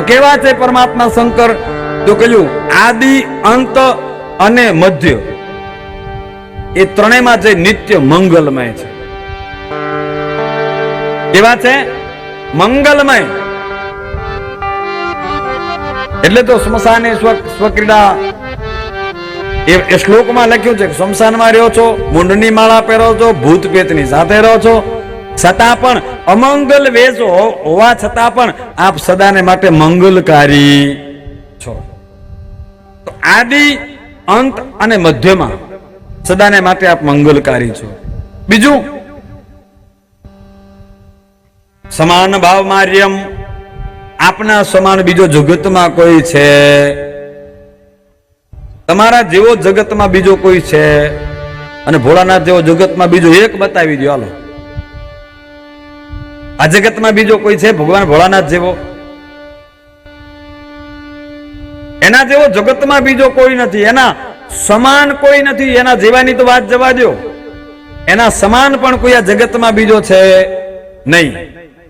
કેવા છે પરમાત્મા શંકર? તો કહ્યું આદિ, અંત અને મધ્ય એ ત્રણેયમાં જે નિત્ય મંગલમય છે. કેવા છે? મંગલમય. એટલે તો સ્મશાને સ્વક્રીડા એ શ્લોકમાં લખ્યું છે કે સ્મશાનમાં રહ્યો છો, મુંડની માળા પહેરો છો, ભૂત પેતની સાથે રહો છો, છતાં પણ અમંગલ વેશો હોવા છતાં પણ આપ સદાને માટે મંગલકારી છો. તો આદિ, અંત અને મધ્યમાં સદાને માટે આપ મંગલકારી છો. બીજું સમાન ભાવ માર્યમ, આપના સમાન બીજો જગતમાં કોઈ છે? તમારા જેવો જગતમાં બીજો કોઈ છે? અને ભોળાનાથ જેવો જગતમાં બીજો એક બતાવી દો. હાલો, આ જગતમાં બીજો કોઈ છે ભગવાન ભોળાનાથ જેવો? એના જેવો જગતમાં બીજો કોઈ નથી, એના સમાન કોઈ નથી. એના જેવાની તો વાત જવા દો, એના સમાન પણ કોઈ આ જગતમાં બીજો છે નહીં.